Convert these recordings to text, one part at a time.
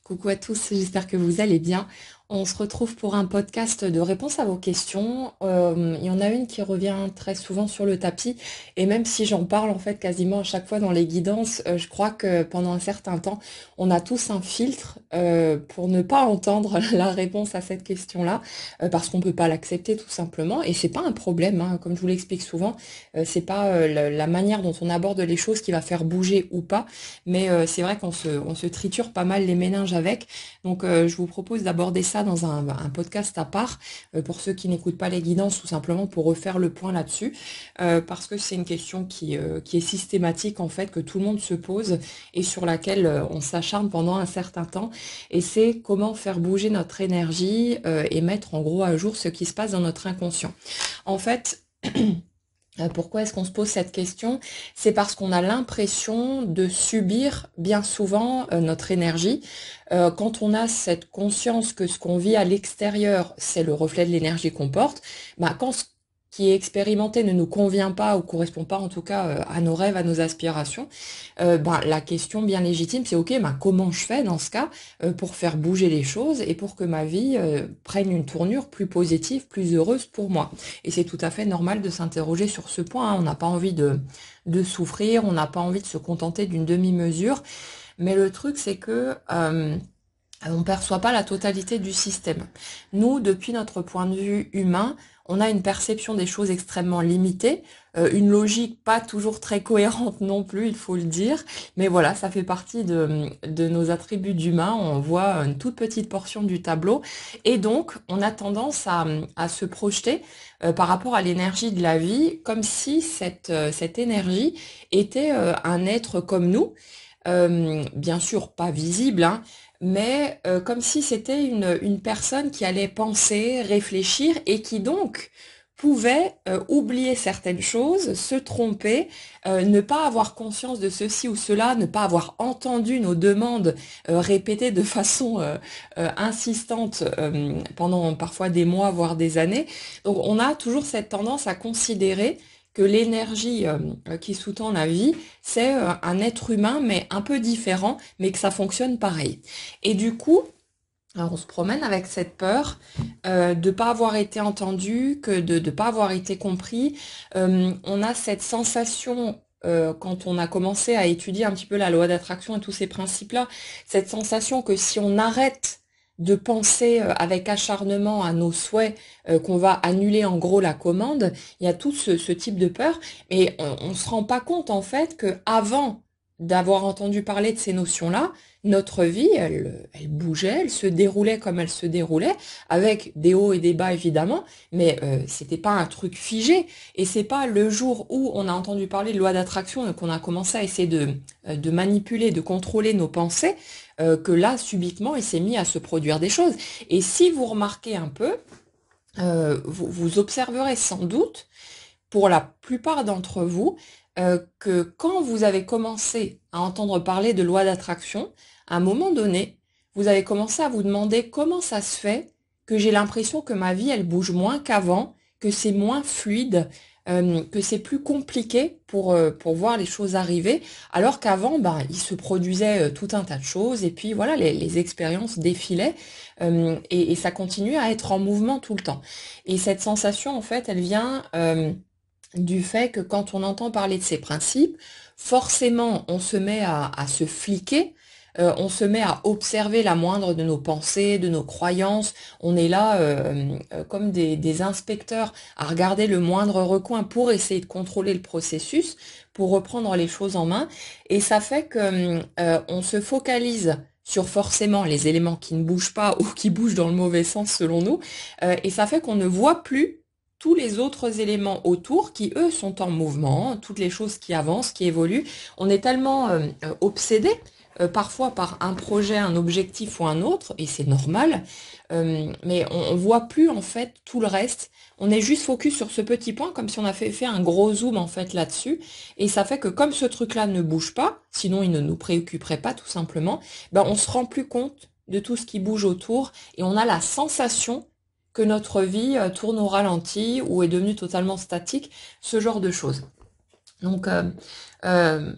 Coucou à tous, j'espère que vous allez bien. On se retrouve pour un podcast de réponse à vos questions. Il y en a une qui revient très souvent sur le tapis et même si j'en parle en fait quasiment à chaque fois dans les guidances, je crois que pendant un certain temps, on a tous un filtre pour ne pas entendre la réponse à cette question-là parce qu'on peut pas l'accepter tout simplement et c'est pas un problème, hein, comme je vous l'explique souvent, c'est pas la manière dont on aborde les choses qui va faire bouger ou pas. Mais c'est vrai qu'on se triture pas mal les méninges avec. Donc je vous propose d'aborder ça dans un podcast à part, pour ceux qui n'écoutent pas les guidances, tout simplement pour refaire le point là-dessus, parce que c'est une question qui est systématique en fait, que tout le monde se pose et sur laquelle on s'acharne pendant un certain temps. Et c'est comment faire bouger notre énergie et mettre en gros à jour ce qui se passe dans notre inconscient. En fait, pourquoi est-ce qu'on se pose cette question? C'est parce qu'on a l'impression de subir bien souvent notre énergie. Quand on a cette conscience que ce qu'on vit à l'extérieur, c'est le reflet de l'énergie qu'on porte, bah, quand ce qui est expérimenté ne nous convient pas ou correspond pas en tout cas à nos rêves, à nos aspirations, bah, la question bien légitime, c'est ok, bah, comment je fais dans ce cas pour faire bouger les choses et pour que ma vie prenne une tournure plus positive, plus heureuse pour moi. Et c'est tout à fait normal de s'interroger sur ce point, hein. On n'a pas envie de souffrir, on n'a pas envie de se contenter d'une demi-mesure. Mais le truc, c'est que on ne perçoit pas la totalité du système. Nous, depuis notre point de vue humain, on a une perception des choses extrêmement limitée, une logique pas toujours très cohérente non plus, il faut le dire. Mais voilà, ça fait partie de nos attributs d'humain. On voit une toute petite portion du tableau. Et donc, on a tendance à se projeter par rapport à l'énergie de la vie, comme si cette énergie était un être comme nous. Bien sûr, pas visible, hein, mais comme si c'était une personne qui allait penser, réfléchir et qui donc pouvait oublier certaines choses, se tromper, ne pas avoir conscience de ceci ou cela, ne pas avoir entendu nos demandes répétées de façon insistante pendant parfois des mois, voire des années. Donc on a toujours cette tendance à considérer que l'énergie qui sous-tend la vie, c'est un être humain, mais un peu différent, mais que ça fonctionne pareil. Et du coup, alors on se promène avec cette peur de pas avoir été entendu, que de pas avoir été compris. On a cette sensation quand on a commencé à étudier un petit peu la loi d'attraction et tous ces principes-là, cette sensation que si on arrête de penser avec acharnement à nos souhaits, qu'on va annuler en gros la commande, il y a tout ce type de peur, mais on se rend pas compte en fait que avant d'avoir entendu parler de ces notions-là, notre vie, elle bougeait, elle se déroulait comme elle se déroulait, avec des hauts et des bas évidemment, mais c'était pas un truc figé. Et c'est pas le jour où on a entendu parler de loi d'attraction et qu'on a commencé à essayer de manipuler, de contrôler nos pensées, que là, subitement, il s'est mis à se produire des choses. Et si vous remarquez un peu, vous observerez sans doute, pour la plupart d'entre vous, que quand vous avez commencé à entendre parler de loi d'attraction, à un moment donné, vous avez commencé à vous demander comment ça se fait que j'ai l'impression que ma vie, elle bouge moins qu'avant, que c'est moins fluide, que c'est plus compliqué pour voir les choses arriver, alors qu'avant, ben, il se produisait tout un tas de choses, et puis voilà, les expériences défilaient, et ça continue à être en mouvement tout le temps. Et cette sensation, en fait, elle vient du fait que quand on entend parler de ces principes, forcément, on se met à se fliquer, on se met à observer la moindre de nos pensées, de nos croyances. On est là comme des inspecteurs à regarder le moindre recoin pour essayer de contrôler le processus, pour reprendre les choses en main. Et ça fait que on se focalise sur forcément les éléments qui ne bougent pas ou qui bougent dans le mauvais sens selon nous. Et ça fait qu'on ne voit plus tous les autres éléments autour qui, eux, sont en mouvement, toutes les choses qui avancent, qui évoluent. On est tellement obsédé parfois par un projet, un objectif ou un autre, et c'est normal, mais on voit plus en fait tout le reste. On est juste focus sur ce petit point, comme si on avait fait un gros zoom en fait là-dessus, et ça fait que comme ce truc-là ne bouge pas, sinon il ne nous préoccuperait pas tout simplement, ben on se rend plus compte de tout ce qui bouge autour, et on a la sensation que notre vie tourne au ralenti ou est devenue totalement statique, ce genre de choses. Donc, euh,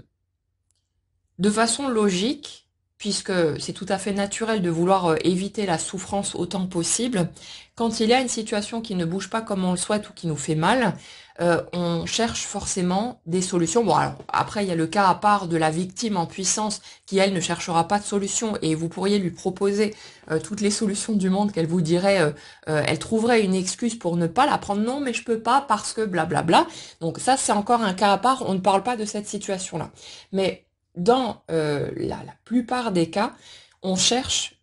de façon logique, puisque c'est tout à fait naturel de vouloir éviter la souffrance autant que possible. Quand il y a une situation qui ne bouge pas comme on le souhaite ou qui nous fait mal, on cherche forcément des solutions. Bon, alors après, il y a le cas à part de la victime en puissance qui, elle, ne cherchera pas de solution et vous pourriez lui proposer toutes les solutions du monde qu'elle vous dirait, elle trouverait une excuse pour ne pas la prendre. Non, mais je peux pas parce que blablabla. Donc ça, c'est encore un cas à part. On ne parle pas de cette situation-là. Mais dans la plupart des cas, on cherche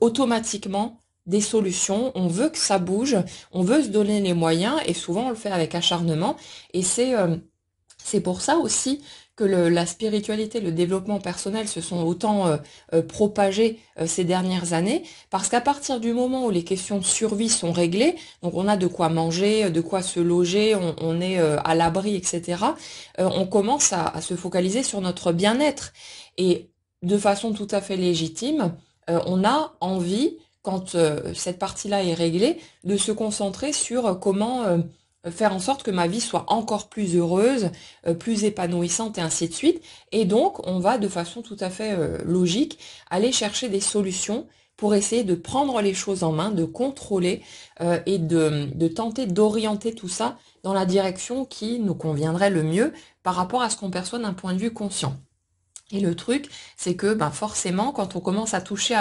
automatiquement des solutions, on veut que ça bouge, on veut se donner les moyens et souvent on le fait avec acharnement et c'est pour ça aussi que la spiritualité, le développement personnel se sont autant propagés ces dernières années parce qu'à partir du moment où les questions de survie sont réglées, donc on a de quoi manger, de quoi se loger, on est à l'abri, etc., on commence à se focaliser sur notre bien-être et de façon tout à fait légitime, on a envie quand cette partie-là est réglée, de se concentrer sur comment faire en sorte que ma vie soit encore plus heureuse, plus épanouissante et ainsi de suite. Et donc, on va de façon tout à fait logique aller chercher des solutions pour essayer de prendre les choses en main, de contrôler et de tenter d'orienter tout ça dans la direction qui nous conviendrait le mieux par rapport à ce qu'on perçoit d'un point de vue conscient. Et le truc, c'est que ben forcément, quand on commence à toucher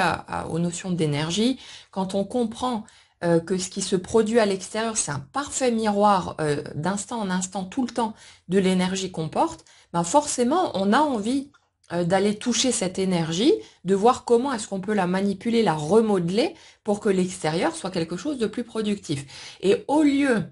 aux notions d'énergie, quand on comprend que ce qui se produit à l'extérieur, c'est un parfait miroir d'instant en instant, tout le temps, de l'énergie qu'on porte, ben forcément, on a envie d'aller toucher cette énergie, de voir comment est-ce qu'on peut la manipuler, la remodeler pour que l'extérieur soit quelque chose de plus productif. Et au lieu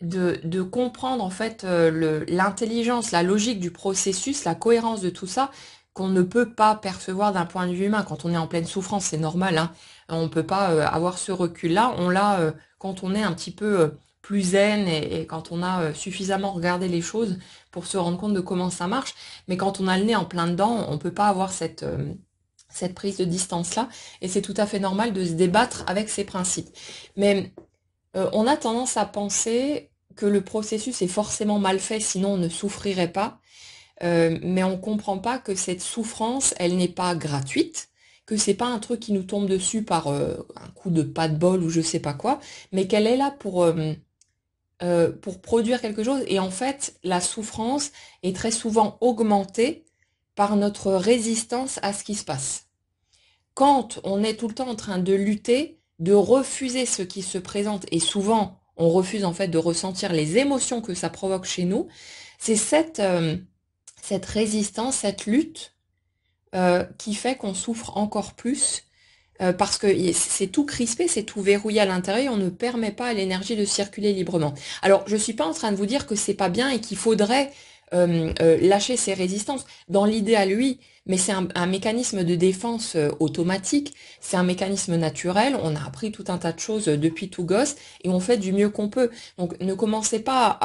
de comprendre en fait l'intelligence, la logique du processus, la cohérence de tout ça, qu'on ne peut pas percevoir d'un point de vue humain. Quand on est en pleine souffrance, c'est normal, hein. On ne peut pas avoir ce recul-là. On l'a quand on est un petit peu plus zen et quand on a suffisamment regardé les choses pour se rendre compte de comment ça marche. Mais quand on a le nez en plein dedans, on ne peut pas avoir cette prise de distance-là. Et c'est tout à fait normal de se débattre avec ces principes. Mais on a tendance à penser que le processus est forcément mal fait, sinon on ne souffrirait pas. Mais on comprend pas que cette souffrance, elle n'est pas gratuite, que c'est pas un truc qui nous tombe dessus par un coup de pas de bol ou je sais pas quoi, mais qu'elle est là pour produire quelque chose. Et en fait, la souffrance est très souvent augmentée par notre résistance à ce qui se passe. Quand on est tout le temps en train de lutter, de refuser ce qui se présente, et souvent on refuse en fait de ressentir les émotions que ça provoque chez nous, c'est cette résistance, cette lutte qui fait qu'on souffre encore plus parce que c'est tout crispé, c'est tout verrouillé à l'intérieur, on ne permet pas à l'énergie de circuler librement. Alors, je suis pas en train de vous dire que c'est pas bien et qu'il faudrait lâcher ces résistances. Dans l'idéal, oui, mais c'est un mécanisme de défense automatique, c'est un mécanisme naturel, on a appris tout un tas de choses depuis tout gosse et on fait du mieux qu'on peut. Donc, ne commencez pas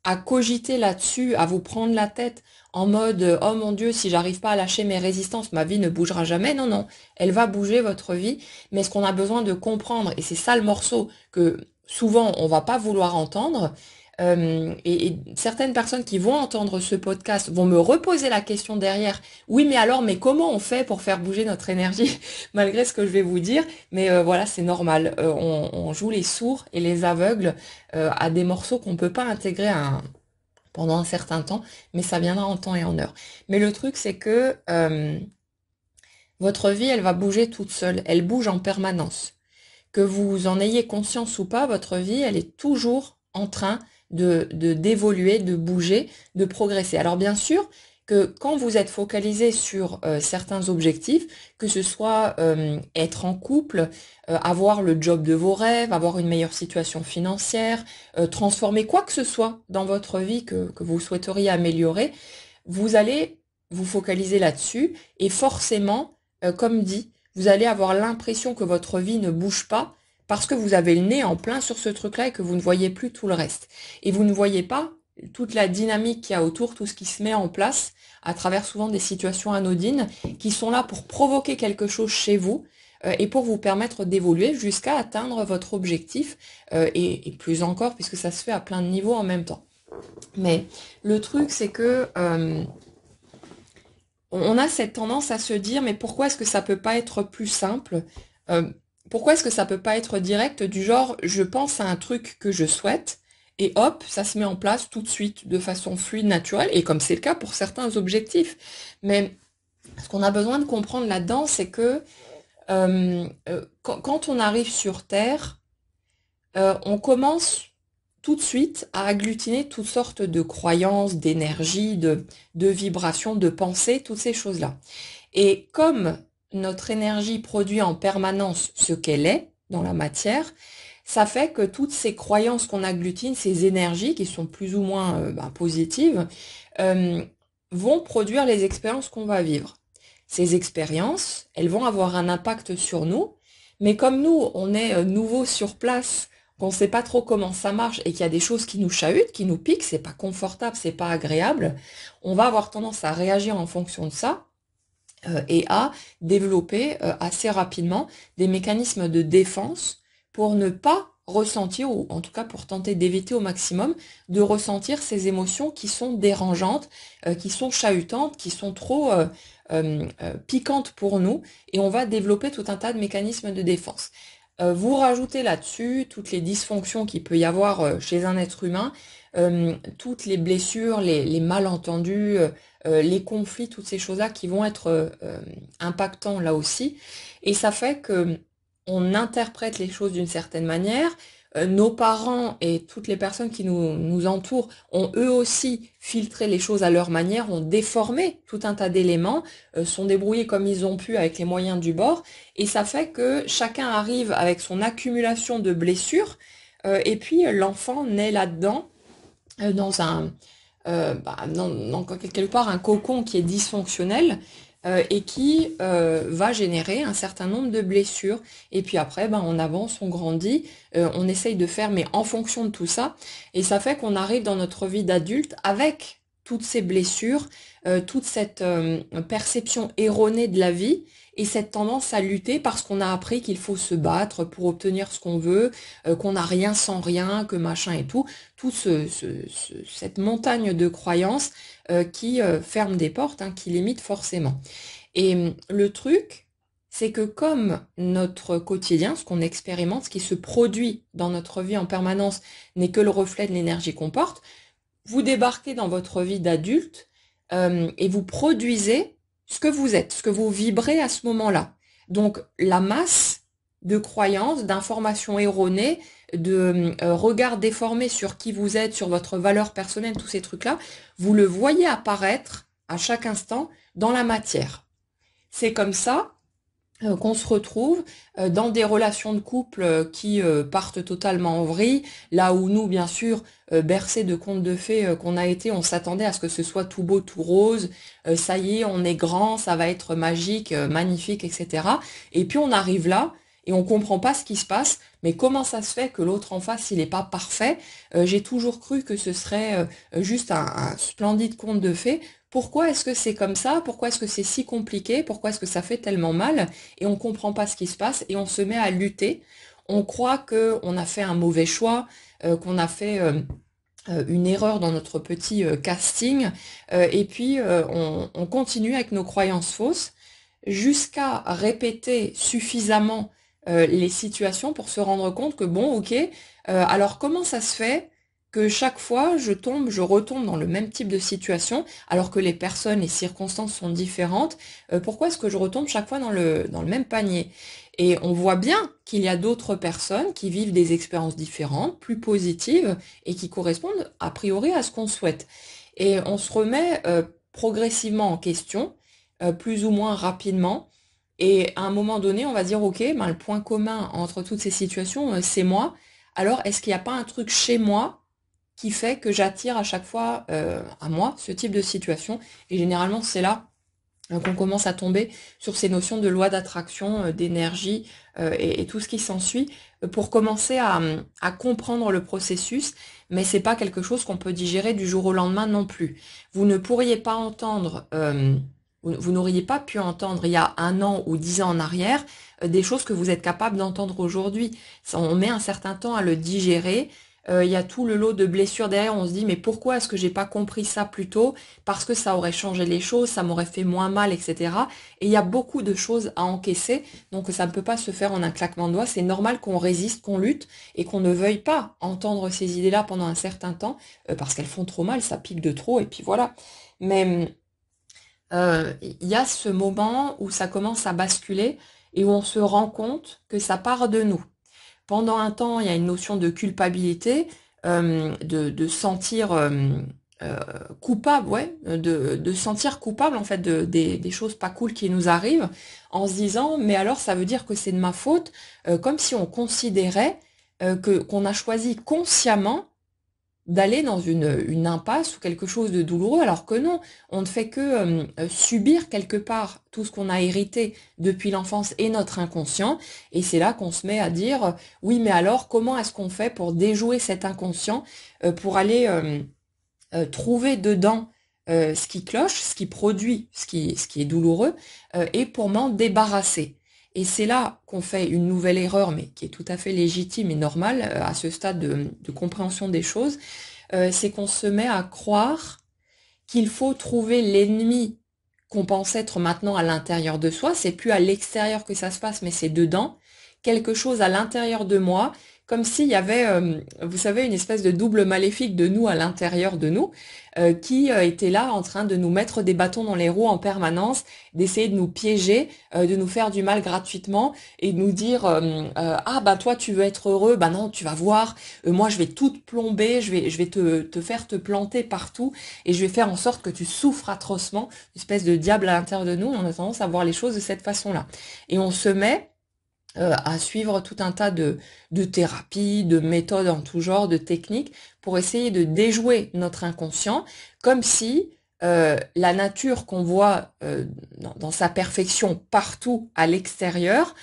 à cogiter là-dessus, à vous prendre la tête en mode oh mon Dieu, si j'arrive pas à lâcher mes résistances, ma vie ne bougera jamais. Non, non, elle va bouger votre vie, mais ce qu'on a besoin de comprendre, et c'est ça le morceau que souvent on va pas vouloir entendre, et certaines personnes qui vont entendre ce podcast vont me reposer la question derrière. Oui, mais alors, mais comment on fait pour faire bouger notre énergie malgré ce que je vais vous dire? Mais voilà, c'est normal. On joue les sourds et les aveugles à des morceaux qu'on peut pas intégrer pendant un certain temps, mais ça viendra en temps et en heure. Mais le truc, c'est que votre vie, elle va bouger toute seule. Elle bouge en permanence. Que vous en ayez conscience ou pas, votre vie, elle est toujours en train d'évoluer, de bouger, de progresser. Alors bien sûr que quand vous êtes focalisé sur certains objectifs, que ce soit être en couple, avoir le job de vos rêves, avoir une meilleure situation financière, transformer quoi que ce soit dans votre vie que vous souhaiteriez améliorer, vous allez vous focaliser là-dessus et forcément, comme dit, vous allez avoir l'impression que votre vie ne bouge pas parce que vous avez le nez en plein sur ce truc-là et que vous ne voyez plus tout le reste. Et vous ne voyez pas toute la dynamique qu'il y a autour, tout ce qui se met en place à travers souvent des situations anodines qui sont là pour provoquer quelque chose chez vous et pour vous permettre d'évoluer jusqu'à atteindre votre objectif et plus encore puisque ça se fait à plein de niveaux en même temps. Mais le truc c'est que on a cette tendance à se dire, mais pourquoi est-ce que ça peut pas être plus simple? Euh, Pourquoi est-ce que ça peut pas être direct du genre, je pense à un truc que je souhaite, et hop, ça se met en place tout de suite, de façon fluide, naturelle, et comme c'est le cas pour certains objectifs. Mais ce qu'on a besoin de comprendre là-dedans, c'est que quand on arrive sur Terre, on commence tout de suite à agglutiner toutes sortes de croyances, d'énergie, de vibrations, de pensées, toutes ces choses-là. Et comme notre énergie produit en permanence ce qu'elle est dans la matière, ça fait que toutes ces croyances qu'on agglutine, ces énergies qui sont plus ou moins positives, euh, vont produire les expériences qu'on va vivre. Ces expériences, elles vont avoir un impact sur nous, mais comme nous, on est nouveau sur place, qu'on ne sait pas trop comment ça marche et qu'il y a des choses qui nous chahutent, qui nous piquent, c'est pas confortable, c'est pas agréable, on va avoir tendance à réagir en fonction de ça et à développer assez rapidement des mécanismes de défense pour ne pas ressentir, ou en tout cas pour tenter d'éviter au maximum, de ressentir ces émotions qui sont dérangeantes, qui sont chahutantes, qui sont trop piquantes pour nous, et on va développer tout un tas de mécanismes de défense. Vous rajoutez là-dessus toutes les dysfonctions qu'il peut y avoir chez un être humain, toutes les blessures, les malentendus, les conflits, toutes ces choses-là qui vont être impactants là aussi. Et ça fait que on interprète les choses d'une certaine manière. Nos parents et toutes les personnes qui nous entourent ont eux aussi filtré les choses à leur manière, ont déformé tout un tas d'éléments, sont débrouillés comme ils ont pu avec les moyens du bord, et ça fait que chacun arrive avec son accumulation de blessures, et puis l'enfant naît là-dedans, dans dans quelque part un cocon qui est dysfonctionnel et qui va générer un certain nombre de blessures. Et puis après, on avance, on grandit, on essaye de faire, mais en fonction de tout ça. Et ça fait qu'on arrive dans notre vie d'adulte avec toutes ces blessures, toute cette perception erronée de la vie et cette tendance à lutter parce qu'on a appris qu'il faut se battre pour obtenir ce qu'on veut, qu'on n'a rien sans rien, que machin et tout. Cette montagne de croyances qui ferme des portes, hein, qui limite forcément. Et le truc, c'est que comme notre quotidien, ce qu'on expérimente, ce qui se produit dans notre vie en permanence n'est que le reflet de l'énergie qu'on porte, vous débarquez dans votre vie d'adulte et vous produisez ce que vous êtes, ce que vous vibrez à ce moment-là. Donc la masse de croyances, d'informations erronées, de regards déformés sur qui vous êtes, sur votre valeur personnelle, tous ces trucs-là, vous le voyez apparaître à chaque instant dans la matière. C'est comme ça qu'on se retrouve dans des relations de couple qui partent totalement en vrille, là où nous, bien sûr, bercés de contes de fées qu'on a été, on s'attendait à ce que ce soit tout beau, tout rose, ça y est, on est grand, ça va être magique, magnifique, etc. Et puis on arrive là, et on comprend pas ce qui se passe, mais comment ça se fait que l'autre en face, il n'est pas parfait? J'ai toujours cru que ce serait juste un splendide conte de fées. Pourquoi est-ce que c'est comme ça? Pourquoi est-ce que c'est si compliqué? Pourquoi est-ce que ça fait tellement mal? Et on comprend pas ce qui se passe et on se met à lutter. On croit que on a fait un mauvais choix, qu'on a fait une erreur dans notre petit casting, et puis on continue avec nos croyances fausses jusqu'à répéter suffisamment les situations pour se rendre compte que bon, ok, alors comment ça se fait que chaque fois je retombe dans le même type de situation, alors que les personnes, les circonstances sont différentes, pourquoi est-ce que je retombe chaque fois dans le même panier? Et on voit bien qu'il y a d'autres personnes qui vivent des expériences différentes, plus positives, et qui correspondent a priori à ce qu'on souhaite. Et on se remet progressivement en question, plus ou moins rapidement, et à un moment donné, on va dire, ok, le point commun entre toutes ces situations, c'est moi. Alors, est-ce qu'il n'y a pas un truc chez moi qui fait que j'attire à chaque fois à moi ce type de situation? Et généralement, c'est là qu'on commence à tomber sur ces notions de loi d'attraction, d'énergie et tout ce qui s'ensuit pour commencer à comprendre le processus, mais c'est pas quelque chose qu'on peut digérer du jour au lendemain non plus. Vous ne pourriez pas entendre, vous n'auriez pas pu entendre il y a 1 an ou 10 ans en arrière des choses que vous êtes capable d'entendre aujourd'hui. On met un certain temps à le digérer. Il y a tout le lot de blessures derrière. On se dit, mais pourquoi est-ce que j'ai pas compris ça plus tôt? Parce que ça aurait changé les choses, ça m'aurait fait moins mal, etc. Et il y a beaucoup de choses à encaisser, donc ça ne peut pas se faire en un claquement de doigts. C'est normal qu'on résiste, qu'on lutte et qu'on ne veuille pas entendre ces idées-là pendant un certain temps, parce qu'elles font trop mal, ça pique de trop, et puis voilà. Mais il y a ce moment où ça commence à basculer et où on se rend compte que ça part de nous. Pendant un temps, il y a une notion de culpabilité, de sentir euh, coupable, ouais, de sentir coupable en fait des choses pas cool qui nous arrivent, en se disant mais alors ça veut dire que c'est de ma faute, comme si on considérait que qu'on a choisi consciemment d'aller dans une impasse ou quelque chose de douloureux, alors que non, on ne fait que subir quelque part tout ce qu'on a hérité depuis l'enfance et notre inconscient, et c'est là qu'on se met à dire, oui, mais alors comment est-ce qu'on fait pour déjouer cet inconscient, pour aller trouver dedans ce qui cloche, ce qui produit, ce qui est douloureux, et pour m'en débarrasser. Et c'est là qu'on fait une nouvelle erreur, mais qui est tout à fait légitime et normale à ce stade de compréhension des choses, c'est qu'on se met à croire qu'il faut trouver l'ennemi qu'on pense être maintenant à l'intérieur de soi. C'est plus à l'extérieur que ça se passe, mais c'est dedans. Quelque chose à l'intérieur de moi, comme s'il y avait, vous savez, une espèce de double maléfique de nous à l'intérieur de nous, qui était là en train de nous mettre des bâtons dans les roues en permanence, d'essayer de nous piéger, de nous faire du mal gratuitement et de nous dire ah bah toi tu veux être heureux, bah non tu vas voir, moi je vais tout te plomber, je vais te faire te planter partout et je vais faire en sorte que tu souffres atrocement, une espèce de diable à l'intérieur de nous, et on a tendance à voir les choses de cette façon-là. Et on se met à suivre tout un tas de thérapies, de méthodes en tout genre, de techniques, pour essayer de déjouer notre inconscient, comme si la nature qu'on voit dans sa perfection partout à l'extérieur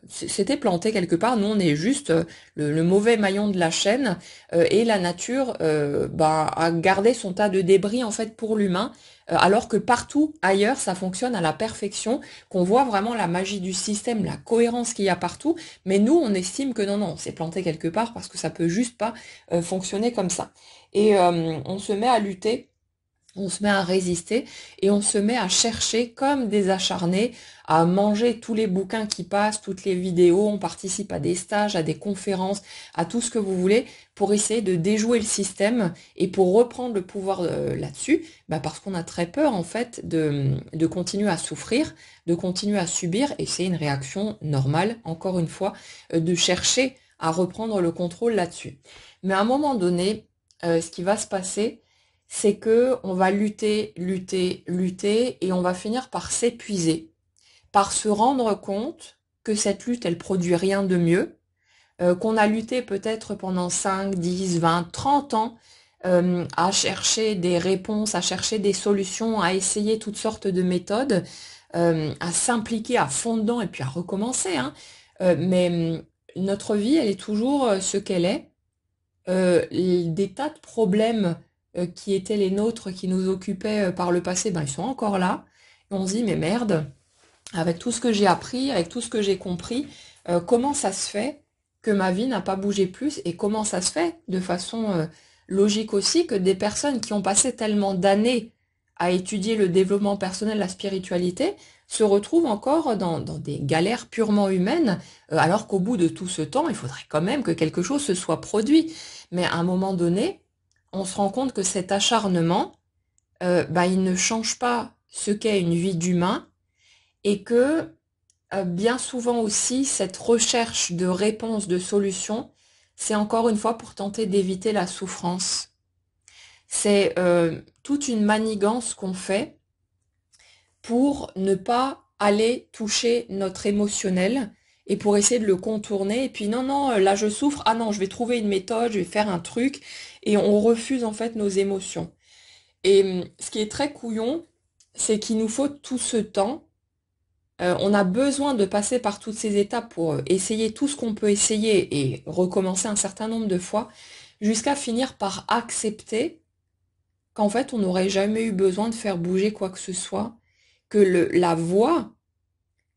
s'était plantée quelque part. Nous, on est juste le mauvais maillon de la chaîne, et la nature a gardé son tas de débris en fait pour l'humain, alors que partout ailleurs, ça fonctionne à la perfection, qu'on voit vraiment la magie du système, la cohérence qu'il y a partout, mais nous, on estime que non, on s'est planté quelque part parce que ça peut juste pas fonctionner comme ça. Et on se met à lutter, on se met à résister et on se met à chercher comme des acharnés, à manger tous les bouquins qui passent, toutes les vidéos, on participe à des stages, à des conférences, à tout ce que vous voulez pour essayer de déjouer le système et pour reprendre le pouvoir là-dessus, parce qu'on a très peur en fait de continuer à souffrir, de continuer à subir, et c'est une réaction normale, encore une fois, de chercher à reprendre le contrôle là-dessus. Mais à un moment donné, ce qui va se passer, c'est que on va lutter, lutter, lutter, et on va finir par s'épuiser, par se rendre compte que cette lutte, elle produit rien de mieux, qu'on a lutté peut-être pendant 5, 10, 20, 30 ans à chercher des réponses, à chercher des solutions, à essayer toutes sortes de méthodes, à s'impliquer à fond dedans et puis à recommencer, hein. Mais notre vie, elle est toujours ce qu'elle est. Des tas de problèmes qui étaient les nôtres, qui nous occupaient par le passé, ils sont encore là. Et on se dit, mais merde, avec tout ce que j'ai appris, avec tout ce que j'ai compris, comment ça se fait que ma vie n'a pas bougé plus, et comment ça se fait, de façon logique aussi, que des personnes qui ont passé tellement d'années à étudier le développement personnel, la spiritualité, se retrouvent encore dans des galères purement humaines, alors qu'au bout de tout ce temps, il faudrait quand même que quelque chose se soit produit. Mais à un moment donné, on se rend compte que cet acharnement, il ne change pas ce qu'est une vie d'humain, et que bien souvent aussi, cette recherche de réponses, de solutions, c'est encore une fois pour tenter d'éviter la souffrance. C'est toute une manigance qu'on fait pour ne pas aller toucher notre émotionnel et pour essayer de le contourner. Et puis non, non, là je souffre, ah non, je vais trouver une méthode, je vais faire un truc, et on refuse en fait nos émotions. Et ce qui est très couillon, c'est qu'il nous faut tout ce temps. On a besoin de passer par toutes ces étapes pour essayer tout ce qu'on peut essayer et recommencer un certain nombre de fois, jusqu'à finir par accepter qu'en fait on n'aurait jamais eu besoin de faire bouger quoi que ce soit, que la voie,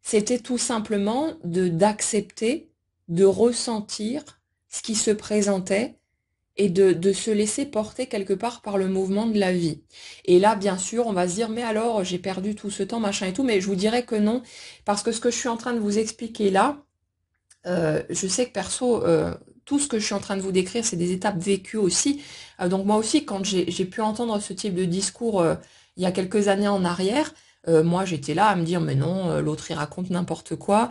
c'était tout simplement d'accepter, de ressentir ce qui se présentait et de se laisser porter quelque part par le mouvement de la vie. Et là, bien sûr, on va se dire, mais alors, j'ai perdu tout ce temps, machin et tout, mais je vous dirais que non, parce que ce que je suis en train de vous expliquer là, je sais que perso, tout ce que je suis en train de vous décrire, c'est des étapes vécues aussi. Donc moi aussi, quand j'ai pu entendre ce type de discours il y a quelques années en arrière, moi j'étais là à me dire, mais non, l'autre il raconte n'importe quoi,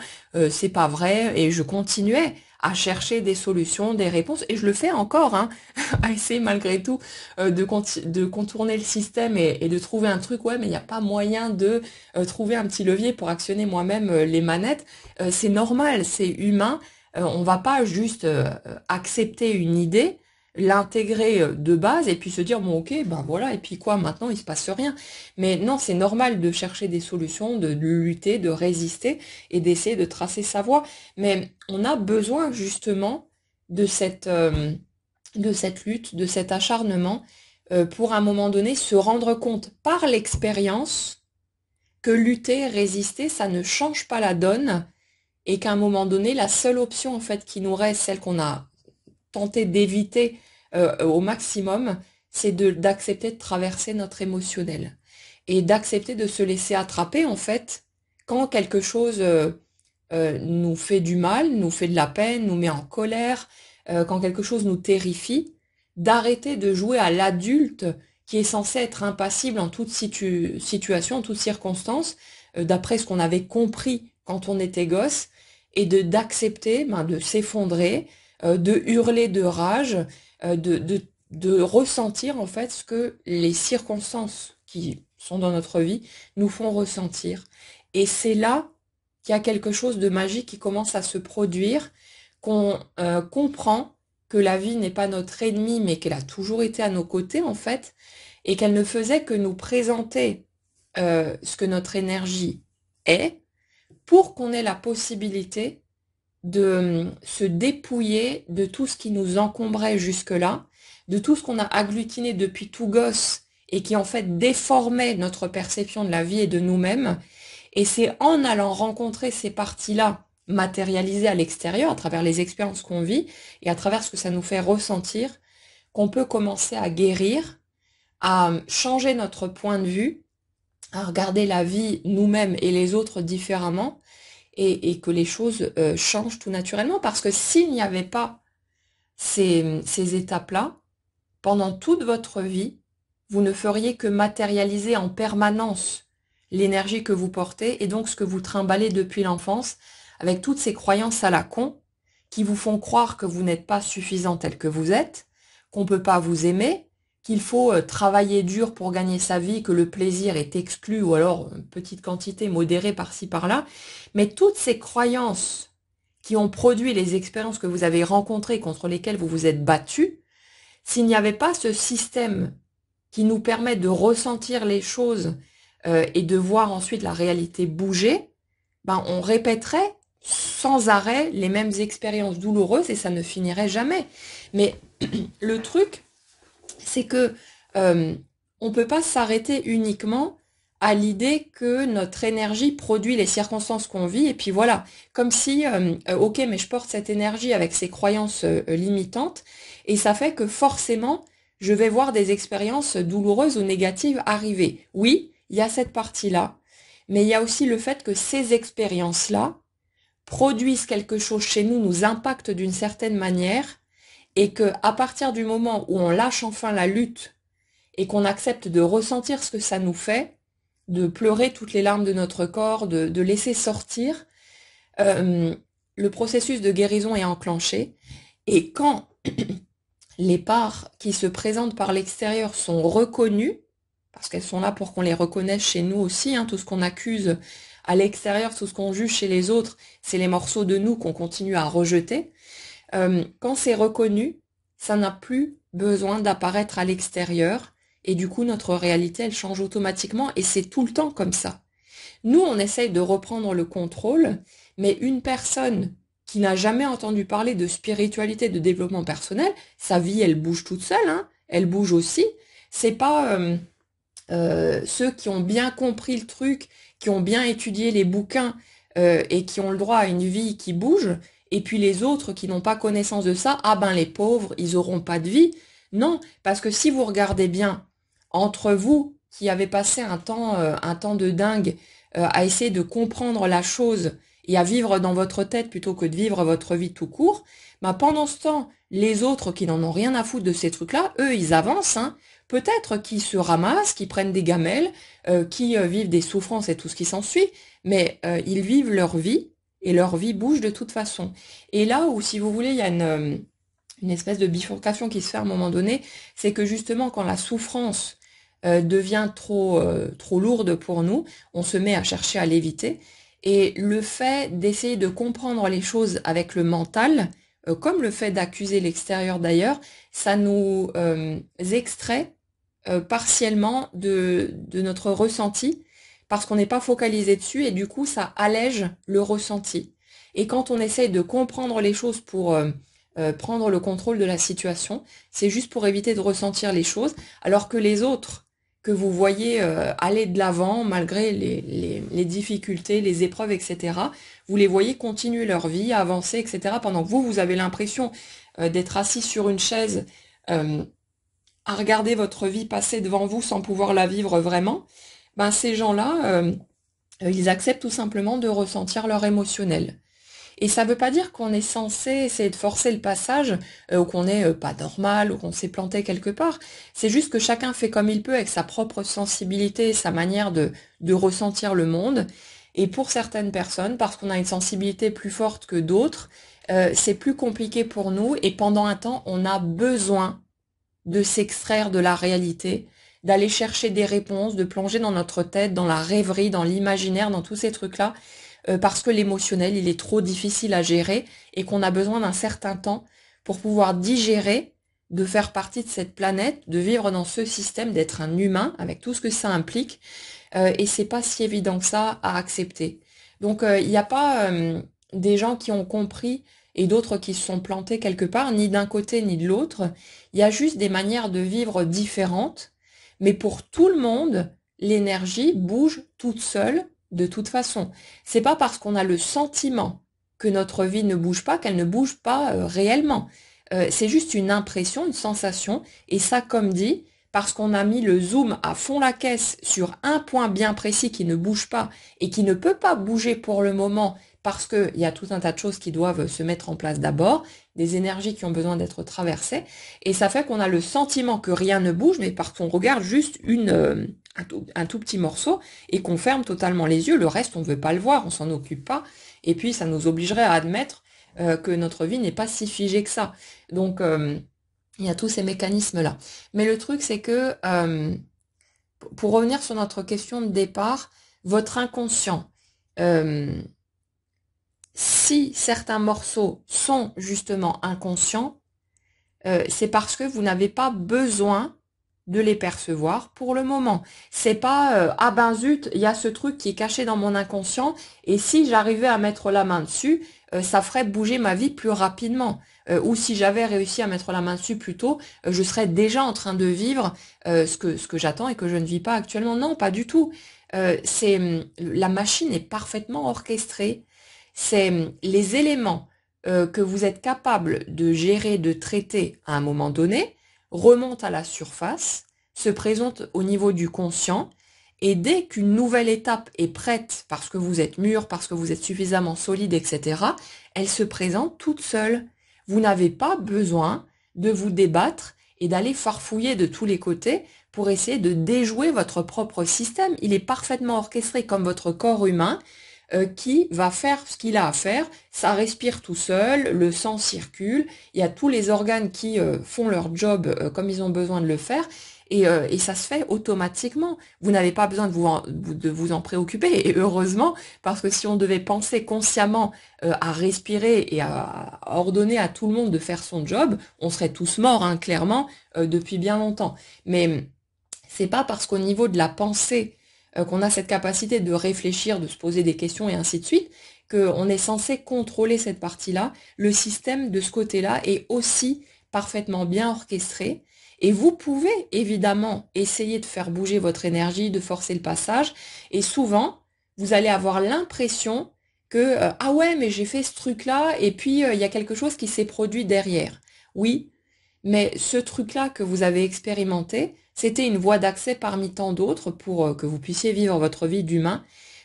c'est pas vrai, et je continuais à chercher des solutions, des réponses, et je le fais encore, hein, à essayer malgré tout de contourner le système et de trouver un truc, ouais, mais il n'y a pas moyen de trouver un petit levier pour actionner moi-même les manettes. C'est normal, c'est humain. On va pas juste accepter une idée, l'intégrer de base et puis se dire bon ok ben voilà et puis quoi maintenant il se passe rien. Mais non, c'est normal de chercher des solutions, de lutter, de résister et d'essayer de tracer sa voie. Mais on a besoin justement de cette lutte, de cet acharnement pour à un moment donné se rendre compte par l'expérience que lutter, résister, ça ne change pas la donne et qu'à un moment donné, la seule option en fait qui nous reste, celle qu'on a tenté d'éviter au maximum, c'est d'accepter de traverser notre émotionnel et d'accepter de se laisser attraper en fait quand quelque chose nous fait du mal, nous fait de la peine, nous met en colère, quand quelque chose nous terrifie, d'arrêter de jouer à l'adulte qui est censé être impassible en toute situation, en toute circonstance, d'après ce qu'on avait compris quand on était gosse, et d'accepter, de s'effondrer, de hurler de rage, de ressentir en fait ce que les circonstances qui sont dans notre vie nous font ressentir. Et c'est là qu'il y a quelque chose de magique qui commence à se produire, qu'on comprend que la vie n'est pas notre ennemi, mais qu'elle a toujours été à nos côtés en fait, et qu'elle ne faisait que nous présenter ce que notre énergie est, pour qu'on ait la possibilité de se dépouiller de tout ce qui nous encombrait jusque-là, de tout ce qu'on a agglutiné depuis tout gosse et qui en fait déformait notre perception de la vie et de nous-mêmes. Et c'est en allant rencontrer ces parties-là matérialisées à l'extérieur, à travers les expériences qu'on vit et à travers ce que ça nous fait ressentir, qu'on peut commencer à guérir, à changer notre point de vue, à regarder la vie, nous-mêmes et les autres différemment, et que les choses changent tout naturellement. Parce que s'il n'y avait pas ces étapes-là, pendant toute votre vie, vous ne feriez que matérialiser en permanence l'énergie que vous portez et donc ce que vous trimballez depuis l'enfance, avec toutes ces croyances à la con qui vous font croire que vous n'êtes pas suffisant tel que vous êtes, qu'on ne peut pas vous aimer, qu'il faut travailler dur pour gagner sa vie, que le plaisir est exclu ou alors une petite quantité modérée par-ci par-là. Mais toutes ces croyances qui ont produit les expériences que vous avez rencontrées contre lesquelles vous vous êtes battu, s'il n'y avait pas ce système qui nous permet de ressentir les choses et de voir ensuite la réalité bouger, ben on répéterait sans arrêt les mêmes expériences douloureuses et ça ne finirait jamais. Mais le truc, c'est que on peut pas s'arrêter uniquement à l'idée que notre énergie produit les circonstances qu'on vit et puis voilà, comme si ok mais je porte cette énergie avec ces croyances limitantes et ça fait que forcément je vais voir des expériences douloureuses ou négatives arriver. Oui, il y a cette partie-là, mais il y a aussi le fait que ces expériences-là produisent quelque chose chez nous, nous impactent d'une certaine manière et que à partir du moment où on lâche enfin la lutte et qu'on accepte de ressentir ce que ça nous fait, de pleurer toutes les larmes de notre corps, de laisser sortir, le processus de guérison est enclenché. Et quand les parts qui se présentent par l'extérieur sont reconnues, parce qu'elles sont là pour qu'on les reconnaisse chez nous aussi, hein, tout ce qu'on accuse à l'extérieur, tout ce qu'on juge chez les autres, c'est les morceaux de nous qu'on continue à rejeter. Quand c'est reconnu, ça n'a plus besoin d'apparaître à l'extérieur et du coup notre réalité elle change automatiquement et c'est tout le temps comme ça. Nous on essaye de reprendre le contrôle, mais une personne qui n'a jamais entendu parler de spiritualité, de développement personnel, sa vie elle bouge toute seule, hein, elle bouge aussi. C'est pas ceux qui ont bien compris le truc, qui ont bien étudié les bouquins et qui ont le droit à une vie qui bouge, et puis les autres qui n'ont pas connaissance de ça, ah ben les pauvres, ils auront pas de vie. Non, parce que si vous regardez bien, entre vous qui avez passé un temps de dingue à essayer de comprendre la chose et à vivre dans votre tête plutôt que de vivre votre vie tout court, bah pendant ce temps, les autres qui n'en ont rien à foutre de ces trucs-là, eux, ils avancent, hein. Peut-être qu'ils se ramassent, qu'ils prennent des gamelles, qui vivent des souffrances et tout ce qui s'ensuit, mais ils vivent leur vie et leur vie bouge de toute façon. Et là où, si vous voulez, il y a une espèce de bifurcation qui se fait à un moment donné, c'est que justement, quand la souffrance devient trop lourde pour nous, on se met à chercher à l'éviter. Et le fait d'essayer de comprendre les choses avec le mental, comme le fait d'accuser l'extérieur d'ailleurs, ça nous extrait partiellement de notre ressenti, parce qu'on n'est pas focalisé dessus, et du coup ça allège le ressenti. Et quand on essaye de comprendre les choses pour prendre le contrôle de la situation, c'est juste pour éviter de ressentir les choses, alors que les autres que vous voyez aller de l'avant malgré les difficultés, les épreuves, etc., vous les voyez continuer leur vie, avancer, etc., pendant que vous avez l'impression d'être assis sur une chaise à regarder votre vie passer devant vous sans pouvoir la vivre vraiment. Ben ces gens-là, ils acceptent tout simplement de ressentir leur émotionnel. Et ça veut pas dire qu'on est censé essayer de forcer le passage, ou qu'on est pas normal, ou qu'on s'est planté quelque part. C'est juste que chacun fait comme il peut avec sa propre sensibilité, sa manière de ressentir le monde. Et pour certaines personnes, parce qu'on a une sensibilité plus forte que d'autres, c'est plus compliqué pour nous. Et pendant un temps, on a besoin de s'extraire de la réalité, d'aller chercher des réponses, de plonger dans notre tête, dans la rêverie, dans l'imaginaire, dans tous ces trucs-là, parce que l'émotionnel, il est trop difficile à gérer et qu'on a besoin d'un certain temps pour pouvoir digérer, de faire partie de cette planète, de vivre dans ce système, d'être un humain avec tout ce que ça implique. Et c'est pas si évident que ça à accepter. Donc il n'y a pas des gens qui ont compris et d'autres qui se sont plantés quelque part, ni d'un côté ni de l'autre. Il y a juste des manières de vivre différentes, mais pour tout le monde, l'énergie bouge toute seule de toute façon. C'est pas parce qu'on a le sentiment que notre vie ne bouge pas qu'elle ne bouge pas réellement. C'est juste une impression, une sensation, et ça, comme dit, parce qu'on a mis le zoom à fond la caisse sur un point bien précis qui ne bouge pas et qui ne peut pas bouger pour le moment parce qu'il y a tout un tas de choses qui doivent se mettre en place d'abord, des énergies qui ont besoin d'être traversées, et ça fait qu'on a le sentiment que rien ne bouge, mais parce qu'on regarde juste un tout petit morceau et qu'on ferme totalement les yeux, le reste on ne veut pas le voir, on s'en occupe pas, et puis ça nous obligerait à admettre que notre vie n'est pas si figée que ça. Donc il y a tous ces mécanismes-là. Mais le truc c'est que, pour revenir sur notre question de départ, votre inconscient, si certains morceaux sont justement inconscients, c'est parce que vous n'avez pas besoin de les percevoir pour le moment. C'est pas ah ben zut, il y a ce truc qui est caché dans mon inconscient et si j'arrivais à mettre la main dessus, ça ferait bouger ma vie plus rapidement. Ou si j'avais réussi à mettre la main dessus plus tôt, je serais déjà en train de vivre ce que j'attends et que je ne vis pas actuellement. Non, pas du tout. La machine est parfaitement orchestrée. C'est les éléments que vous êtes capable de gérer, de traiter à un moment donné, remontent à la surface, se présentent au niveau du conscient, et dès qu'une nouvelle étape est prête, parce que vous êtes mûr, parce que vous êtes suffisamment solide, etc., elle se présente toute seule. Vous n'avez pas besoin de vous débattre et d'aller farfouiller de tous les côtés pour essayer de déjouer votre propre système. Il est parfaitement orchestré comme votre corps humain, qui va faire ce qu'il a à faire. Ça respire tout seul, le sang circule, il y a tous les organes qui font leur job comme ils ont besoin de le faire, et ça se fait automatiquement. Vous n'avez pas besoin de vous en préoccuper, et heureusement, parce que si on devait penser consciemment à respirer et à ordonner à tout le monde de faire son job, on serait tous morts, hein, clairement, depuis bien longtemps. Mais c'est pas parce qu'au niveau de la pensée, qu'on a cette capacité de réfléchir, de se poser des questions et ainsi de suite, qu'on est censé contrôler cette partie-là. Le système de ce côté-là est aussi parfaitement bien orchestré. Et vous pouvez évidemment essayer de faire bouger votre énergie, de forcer le passage. Et souvent, vous allez avoir l'impression que ah ouais, mais j'ai fait ce truc-là et puis il y a quelque chose qui s'est produit derrière. Oui, mais ce truc-là que vous avez expérimenté, c'était une voie d'accès parmi tant d'autres pour que vous puissiez vivre votre vie d'humain.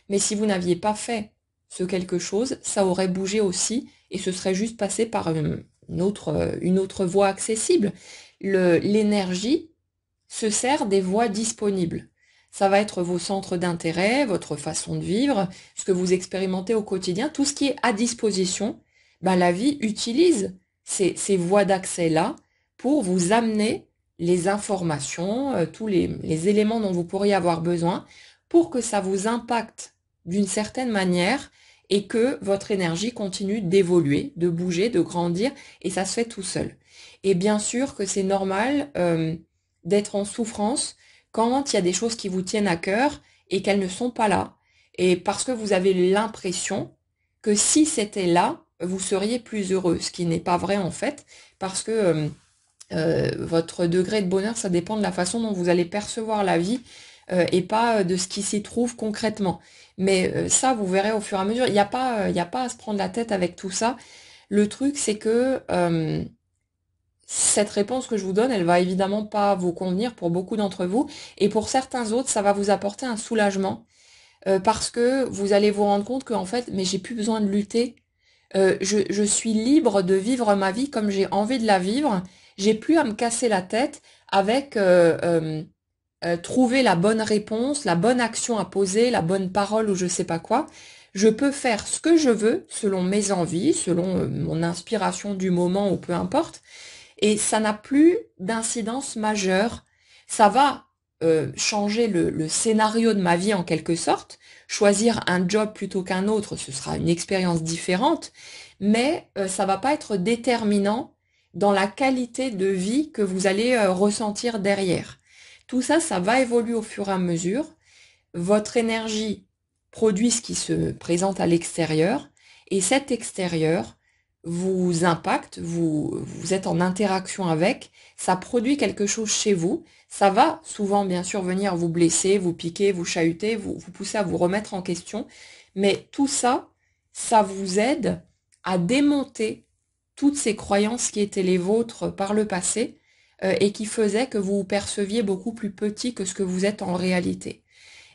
Mais si vous n'aviez pas fait ce quelque chose, ça aurait bougé aussi et ce serait juste passé par une autre voie accessible. L'énergie se sert des voies disponibles. Ça va être vos centres d'intérêt, votre façon de vivre, ce que vous expérimentez au quotidien, tout ce qui est à disposition. Ben, la vie utilise ces voies d'accès-là pour vous amener les informations, tous les éléments dont vous pourriez avoir besoin pour que ça vous impacte d'une certaine manière et que votre énergie continue d'évoluer, de bouger, de grandir, et ça se fait tout seul. Et bien sûr que c'est normal d'être en souffrance quand il y a des choses qui vous tiennent à cœur et qu'elles ne sont pas là. Et parce que vous avez l'impression que si c'était là, vous seriez plus heureux, ce qui n'est pas vrai en fait, parce que votre degré de bonheur, ça dépend de la façon dont vous allez percevoir la vie et pas de ce qui s'y trouve concrètement. Mais ça, vous verrez au fur et à mesure. Il y a pas à se prendre la tête avec tout ça. Le truc, c'est que cette réponse que je vous donne, elle va évidemment pas vous convenir pour beaucoup d'entre vous. Et pour certains autres, ça va vous apporter un soulagement parce que vous allez vous rendre compte qu'en fait, mais j'ai plus besoin de lutter. Je suis libre de vivre ma vie comme j'ai envie de la vivre. J'ai plus à me casser la tête avec trouver la bonne réponse, la bonne action à poser, la bonne parole ou je sais pas quoi. Je peux faire ce que je veux selon mes envies, selon mon inspiration du moment ou peu importe. Et ça n'a plus d'incidence majeure. Ça va changer le scénario de ma vie en quelque sorte. Choisir un job plutôt qu'un autre, ce sera une expérience différente, mais ça va pas être déterminant dans la qualité de vie que vous allez ressentir derrière. Tout ça, ça va évoluer au fur et à mesure. Votre énergie produit ce qui se présente à l'extérieur, et cet extérieur vous impacte, vous êtes en interaction avec, ça produit quelque chose chez vous, ça va souvent bien sûr venir vous blesser, vous piquer, vous chahuter, vous pousser à vous remettre en question, mais tout ça, ça vous aide à démonter toutes ces croyances qui étaient les vôtres par le passé et qui faisaient que vous vous perceviez beaucoup plus petit que ce que vous êtes en réalité.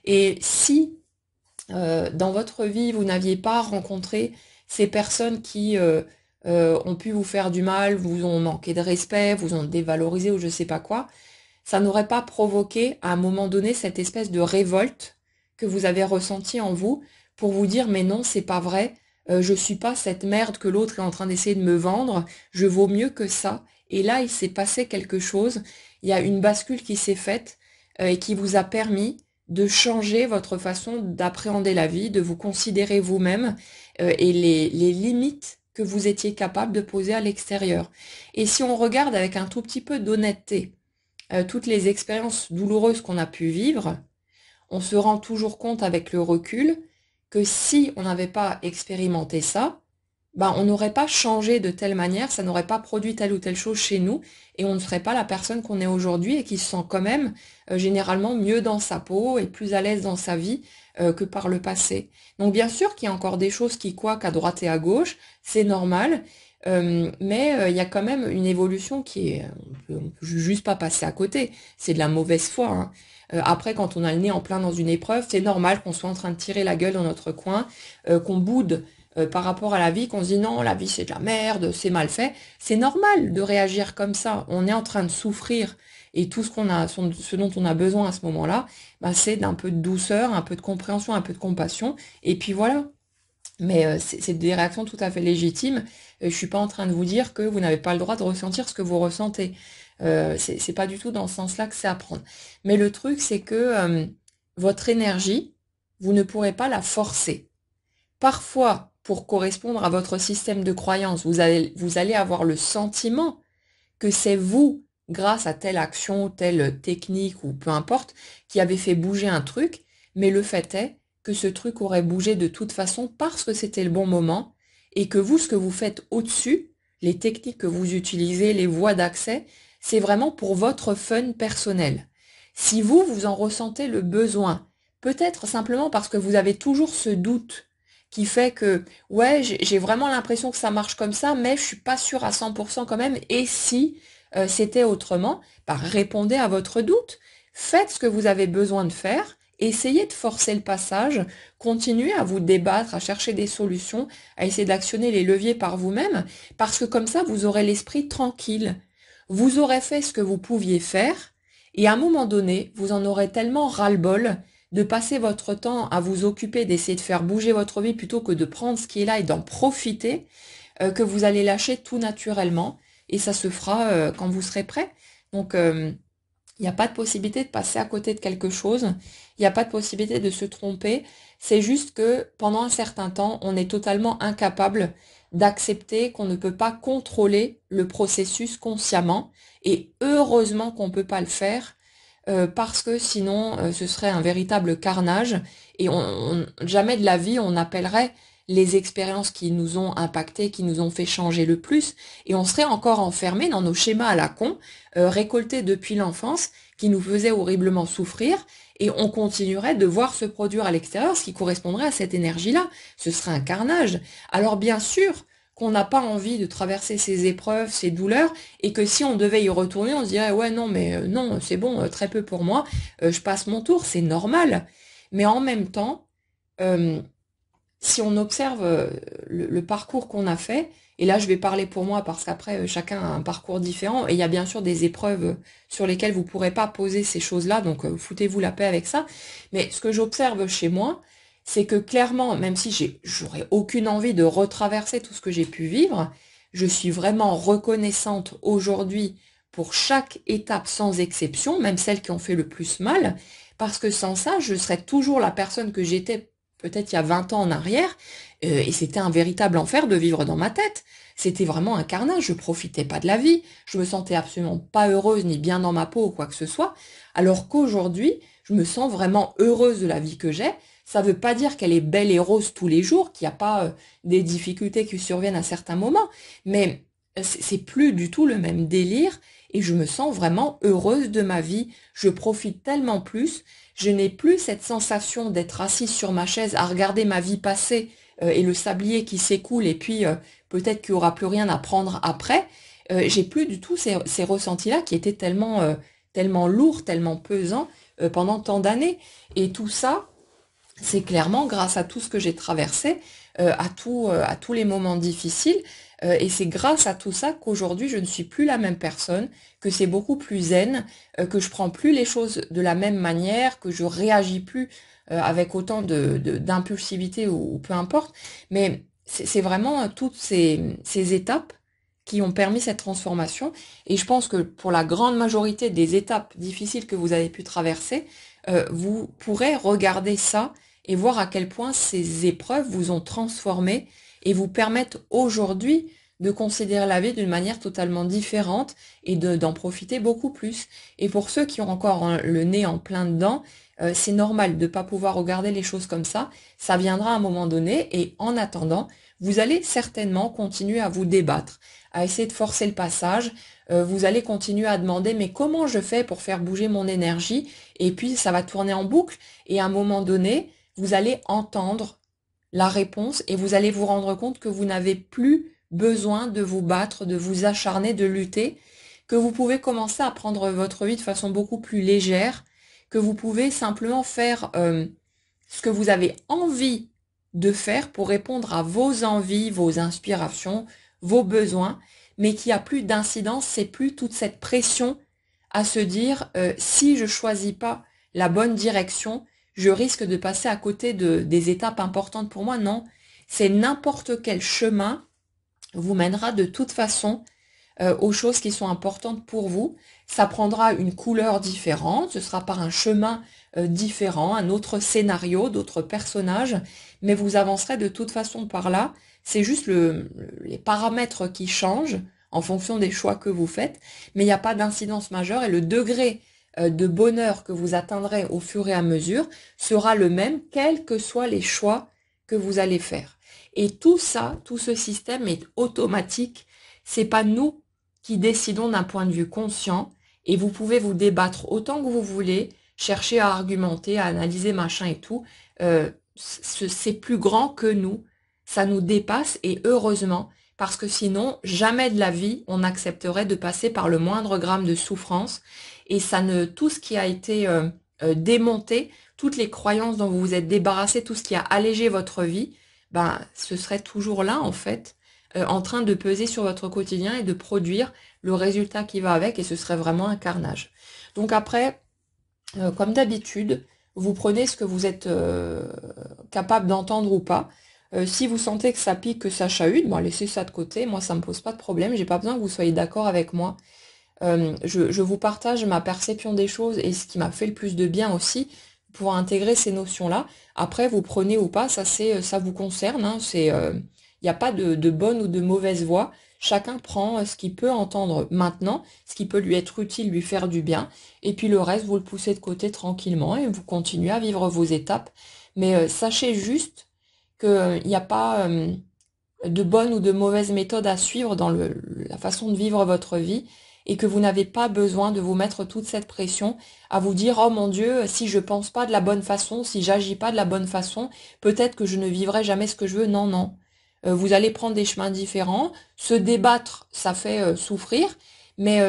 Et si dans votre vie, vous n'aviez pas rencontré ces personnes qui ont pu vous faire du mal, vous ont manqué de respect, vous ont dévalorisé ou je sais pas quoi, ça n'aurait pas provoqué à un moment donné cette espèce de révolte que vous avez ressentie en vous pour vous dire mais non, c'est pas vrai, je suis pas cette merde que l'autre est en train d'essayer de me vendre, je vaux mieux que ça. Et là, il s'est passé quelque chose, il y a une bascule qui s'est faite et qui vous a permis de changer votre façon d'appréhender la vie, de vous considérer vous-même et les limites que vous étiez capable de poser à l'extérieur. Et si on regarde avec un tout petit peu d'honnêteté toutes les expériences douloureuses qu'on a pu vivre, on se rend toujours compte avec le recul que si on n'avait pas expérimenté ça, ben, on n'aurait pas changé de telle manière, ça n'aurait pas produit telle ou telle chose chez nous, et on ne serait pas la personne qu'on est aujourd'hui et qui se sent quand même généralement mieux dans sa peau et plus à l'aise dans sa vie que par le passé. Donc bien sûr qu'il y a encore des choses qui couaquent à droite et à gauche, c'est normal, mais il y a quand même une évolution qui est, on peut juste pas passer à côté, c'est de la mauvaise foi, hein. Après, quand on a le nez en plein dans une épreuve, c'est normal qu'on soit en train de tirer la gueule dans notre coin, qu'on boude par rapport à la vie, qu'on se dit non, la vie c'est de la merde, c'est mal fait. C'est normal de réagir comme ça. On est en train de souffrir et tout ce qu'on a, ce dont on a besoin à ce moment-là, ben, c'est d'un peu de douceur, un peu de compréhension, un peu de compassion. Et puis voilà. Mais c'est des réactions tout à fait légitimes. Je suis pas en train de vous dire que vous n'avez pas le droit de ressentir ce que vous ressentez. C'est pas du tout dans ce sens-là que c'est à prendre. Mais le truc, c'est que votre énergie, vous ne pourrez pas la forcer. Parfois, pour correspondre à votre système de croyance, vous allez avoir le sentiment que c'est vous, grâce à telle action, telle technique ou peu importe, qui avez fait bouger un truc, mais le fait est que ce truc aurait bougé de toute façon parce que c'était le bon moment et que vous, ce que vous faites au-dessus, les techniques que vous utilisez, les voies d'accès, c'est vraiment pour votre fun personnel. Si vous, vous en ressentez le besoin, peut-être simplement parce que vous avez toujours ce doute qui fait que, ouais, j'ai vraiment l'impression que ça marche comme ça, mais je suis pas sûre à 100% quand même. Et si c'était autrement, bah, répondez à votre doute. Faites ce que vous avez besoin de faire. Essayez de forcer le passage. Continuez à vous débattre, à chercher des solutions, à essayer d'actionner les leviers par vous-même, parce que comme ça, vous aurez l'esprit tranquille. Vous aurez fait ce que vous pouviez faire, et à un moment donné, vous en aurez tellement ras-le-bol de passer votre temps à vous occuper, d'essayer de faire bouger votre vie plutôt que de prendre ce qui est là et d'en profiter, que vous allez lâcher tout naturellement, et ça se fera quand vous serez prêt. Donc, il n'y a pas de possibilité de passer à côté de quelque chose, il n'y a pas de possibilité de se tromper, c'est juste que pendant un certain temps, on est totalement incapable d'accepter qu'on ne peut pas contrôler le processus consciemment, et heureusement qu'on ne peut pas le faire, parce que sinon ce serait un véritable carnage, et jamais de la vie on appellerait les expériences qui nous ont impactés, qui nous ont fait changer le plus, et on serait encore enfermé dans nos schémas à la con, récoltés depuis l'enfance, qui nous faisaient horriblement souffrir, et on continuerait de voir se produire à l'extérieur ce qui correspondrait à cette énergie-là. Ce serait un carnage. Alors bien sûr qu'on n'a pas envie de traverser ces épreuves, ces douleurs, et que si on devait y retourner, on se dirait ouais non mais non c'est bon, très peu pour moi, je passe mon tour, c'est normal. Mais en même temps, euh, si on observe le parcours qu'on a fait, et là je vais parler pour moi parce qu'après chacun a un parcours différent, et il y a bien sûr des épreuves sur lesquelles vous pourrez pas poser ces choses-là, donc foutez-vous la paix avec ça. Mais ce que j'observe chez moi, c'est que clairement, même si j'aurais aucune envie de retraverser tout ce que j'ai pu vivre, je suis vraiment reconnaissante aujourd'hui pour chaque étape sans exception, même celles qui ont fait le plus mal, parce que sans ça, je serais toujours la personne que j'étais peut-être il y a 20 ans en arrière, et c'était un véritable enfer de vivre dans ma tête. C'était vraiment un carnage, je profitais pas de la vie, je me sentais absolument pas heureuse ni bien dans ma peau ou quoi que ce soit, alors qu'aujourd'hui, je me sens vraiment heureuse de la vie que j'ai. Ça veut pas dire qu'elle est belle et rose tous les jours, qu'il n'y a pas des difficultés qui surviennent à certains moments, mais c'est plus du tout le même délire, et je me sens vraiment heureuse de ma vie, je profite tellement plus. Je n'ai plus cette sensation d'être assise sur ma chaise à regarder ma vie passer et le sablier qui s'écoule, et puis peut-être qu'il n'y aura plus rien à prendre après. J'ai plus du tout ces ressentis-là qui étaient tellement lourds, tellement pesants pendant tant d'années. Et tout ça, c'est clairement grâce à tout ce que j'ai traversé, à tous les moments difficiles. Et c'est grâce à tout ça qu'aujourd'hui, je ne suis plus la même personne, que c'est beaucoup plus zen, que je prends plus les choses de la même manière, que je réagis plus avec autant d'impulsivité ou peu importe. Mais c'est vraiment toutes ces étapes qui ont permis cette transformation. Et je pense que pour la grande majorité des étapes difficiles que vous avez pu traverser, vous pourrez regarder ça et voir à quel point ces épreuves vous ont transformé et vous permettent aujourd'hui de considérer la vie d'une manière totalement différente et d'en profiter beaucoup plus. Et pour ceux qui ont encore le nez en plein dedans, c'est normal de ne pas pouvoir regarder les choses comme ça. Ça viendra à un moment donné, et en attendant, vous allez certainement continuer à vous débattre, à essayer de forcer le passage. Vous allez continuer à demander mais comment je fais pour faire bouger mon énergie, et puis ça va tourner en boucle, et à un moment donné, vous allez entendre la réponse et vous allez vous rendre compte que vous n'avez plus besoin de vous battre, de vous acharner, de lutter, que vous pouvez commencer à prendre votre vie de façon beaucoup plus légère, que vous pouvez simplement faire ce que vous avez envie de faire pour répondre à vos envies, vos inspirations, vos besoins, mais qu'il n'y a plus d'incidence, c'est plus toute cette pression à se dire si je choisis pas la bonne direction, je risque de passer à côté des étapes importantes pour moi. Non, c'est n'importe quel chemin vous mènera de toute façon aux choses qui sont importantes pour vous. Ça prendra une couleur différente, ce sera par un chemin différent, un autre scénario, d'autres personnages, mais vous avancerez de toute façon par là. C'est juste les paramètres qui changent en fonction des choix que vous faites, mais il n'y a pas d'incidence majeure, et le degré de bonheur que vous atteindrez au fur et à mesure sera le même, quels que soient les choix que vous allez faire. Et tout ça, tout ce système est automatique. C'est pas nous qui décidons d'un point de vue conscient, et vous pouvez vous débattre autant que vous voulez, chercher à argumenter, à analyser machin et tout. c'est plus grand que nous, ça nous dépasse et heureusement, parce que sinon, jamais de la vie, on accepterait de passer par le moindre gramme de souffrance et ça ne, tout ce qui a été démonté, toutes les croyances dont vous vous êtes débarrassé, tout ce qui a allégé votre vie, ben, ce serait toujours là, en fait, en train de peser sur votre quotidien et de produire le résultat qui va avec et ce serait vraiment un carnage. Donc après, comme d'habitude, vous prenez ce que vous êtes capable d'entendre ou pas. Si vous sentez que ça pique, que ça chahute, bon, laissez ça de côté. Moi, ça me pose pas de problème. J'ai pas besoin que vous soyez d'accord avec moi. Je vous partage ma perception des choses et ce qui m'a fait le plus de bien aussi pour intégrer ces notions-là. Après, vous prenez ou pas, ça vous concerne. Hein, il n'y a pas de bonne ou de mauvaise voie. Chacun prend ce qu'il peut entendre maintenant, ce qui peut lui être utile, lui faire du bien, et puis le reste, vous le poussez de côté tranquillement et vous continuez à vivre vos étapes. Mais sachez juste qu'il n'y a pas de bonne ou de mauvaise méthode à suivre dans la façon de vivre votre vie et que vous n'avez pas besoin de vous mettre toute cette pression à vous dire oh mon Dieu, si je pense pas de la bonne façon, si j'agis pas de la bonne façon, peut-être que je ne vivrai jamais ce que je veux. Non, non. Vous allez prendre des chemins différents. Se débattre, ça fait souffrir, mais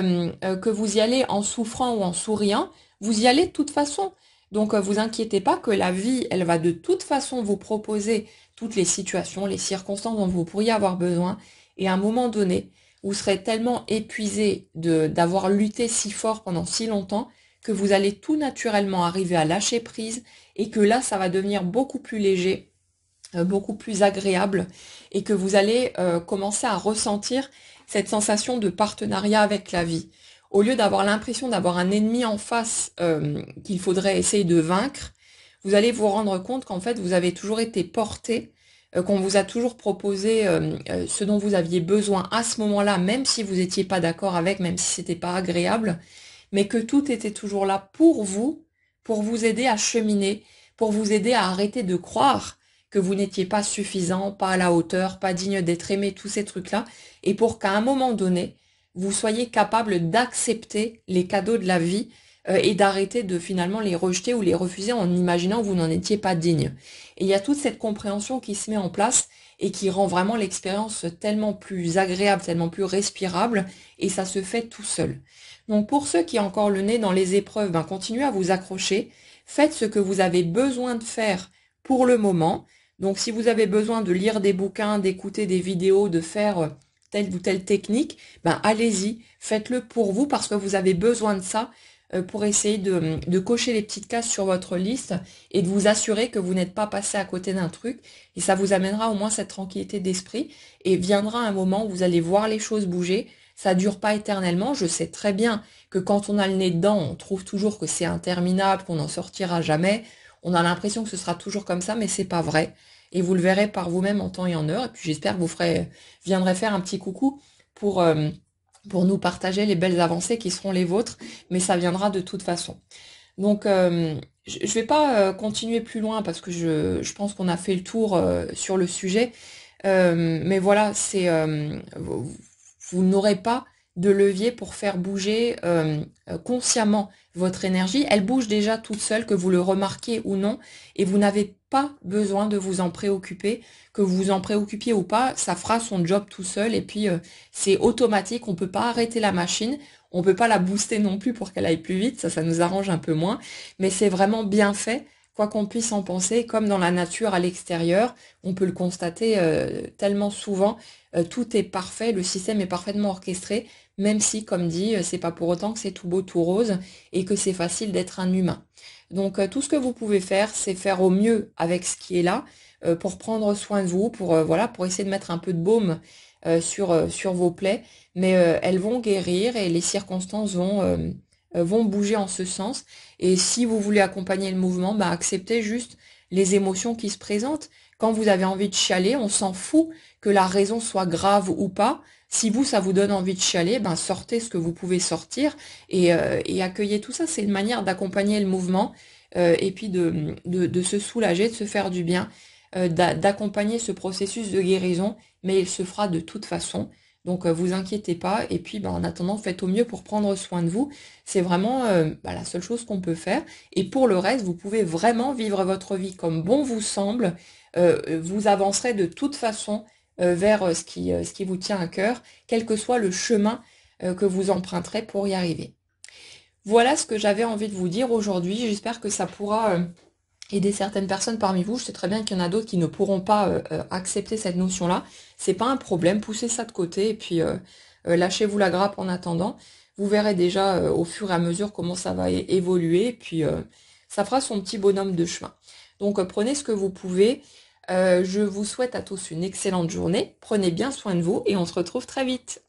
que vous y allez en souffrant ou en souriant, vous y allez de toute façon. Donc vous inquiétez pas que la vie, elle va de toute façon vous proposer toutes les situations, les circonstances dont vous pourriez avoir besoin. Et à un moment donné, vous serez tellement épuisé d'avoir lutté si fort pendant si longtemps que vous allez tout naturellement arriver à lâcher prise et que là, ça va devenir beaucoup plus léger, beaucoup plus agréable et que vous allez commencer à ressentir cette sensation de partenariat avec la vie. Au lieu d'avoir l'impression d'avoir un ennemi en face qu'il faudrait essayer de vaincre, vous allez vous rendre compte qu'en fait, vous avez toujours été porté, qu'on vous a toujours proposé ce dont vous aviez besoin à ce moment-là, même si vous n'étiez pas d'accord avec, même si c'était pas agréable, mais que tout était toujours là pour vous aider à cheminer, pour vous aider à arrêter de croire que vous n'étiez pas suffisant, pas à la hauteur, pas digne d'être aimé, tous ces trucs-là, et pour qu'à un moment donné, vous soyez capable d'accepter les cadeaux de la vie et d'arrêter de finalement les rejeter ou les refuser en imaginant que vous n'en étiez pas digne. Et il y a toute cette compréhension qui se met en place et qui rend vraiment l'expérience tellement plus agréable, tellement plus respirable, et ça se fait tout seul. Donc pour ceux qui ont encore le nez dans les épreuves, ben continuez à vous accrocher, faites ce que vous avez besoin de faire pour le moment. Donc si vous avez besoin de lire des bouquins, d'écouter des vidéos, de faire telle ou telle technique, ben allez-y, faites-le pour vous parce que vous avez besoin de ça pour essayer de cocher les petites cases sur votre liste et de vous assurer que vous n'êtes pas passé à côté d'un truc et ça vous amènera au moins cette tranquillité d'esprit et viendra un moment où vous allez voir les choses bouger. Ça dure pas éternellement, je sais très bien que quand on a le nez dedans, on trouve toujours que c'est interminable, qu'on n'en sortira jamais. On a l'impression que ce sera toujours comme ça, mais c'est pas vrai. Et vous le verrez par vous-même en temps et en heure. Et puis j'espère que vous viendrez faire un petit coucou pour, euh, pour nous partager les belles avancées qui seront les vôtres, mais ça viendra de toute façon. Donc je vais pas continuer plus loin parce que je pense qu'on a fait le tour sur le sujet. Mais voilà, vous n'aurez pas de levier pour faire bouger consciemment votre énergie. Elle bouge déjà toute seule, que vous le remarquiez ou non, et vous n'avez pas besoin de vous en préoccuper. Que vous vous en préoccupiez ou pas, ça fera son job tout seul, et puis c'est automatique, on peut pas arrêter la machine, on peut pas la booster non plus pour qu'elle aille plus vite, ça nous arrange un peu moins, mais c'est vraiment bien fait, quoi qu'on puisse en penser, comme dans la nature à l'extérieur, on peut le constater tellement souvent, tout est parfait, le système est parfaitement orchestré, même si, comme dit, c'est pas pour autant que c'est tout beau, tout rose, et que c'est facile d'être un humain. Donc tout ce que vous pouvez faire, c'est faire au mieux avec ce qui est là, pour prendre soin de vous, voilà, pour essayer de mettre un peu de baume sur vos plaies, mais elles vont guérir et les circonstances vont bouger en ce sens. Et si vous voulez accompagner le mouvement, bah, acceptez juste les émotions qui se présentent. Quand vous avez envie de chialer, on s'en fout que la raison soit grave ou pas. Si vous, ça vous donne envie de chialer, ben sortez ce que vous pouvez sortir et accueillez tout ça. C'est une manière d'accompagner le mouvement et puis de se soulager, de se faire du bien, d'accompagner ce processus de guérison, mais il se fera de toute façon. Donc vous inquiétez pas. Et puis en attendant, faites au mieux pour prendre soin de vous. C'est vraiment la seule chose qu'on peut faire. Et pour le reste, vous pouvez vraiment vivre votre vie comme bon vous semble. Vous avancerez de toute façon vers ce qui vous tient à cœur, quel que soit le chemin que vous emprunterez pour y arriver. Voilà ce que j'avais envie de vous dire aujourd'hui. J'espère que ça pourra aider certaines personnes parmi vous. Je sais très bien qu'il y en a d'autres qui ne pourront pas accepter cette notion-là. C'est pas un problème, poussez ça de côté et puis lâchez-vous la grappe en attendant. Vous verrez déjà au fur et à mesure comment ça va évoluer, et puis ça fera son petit bonhomme de chemin. Donc prenez ce que vous pouvez. Je vous souhaite à tous une excellente journée. Prenez bien soin de vous et on se retrouve très vite.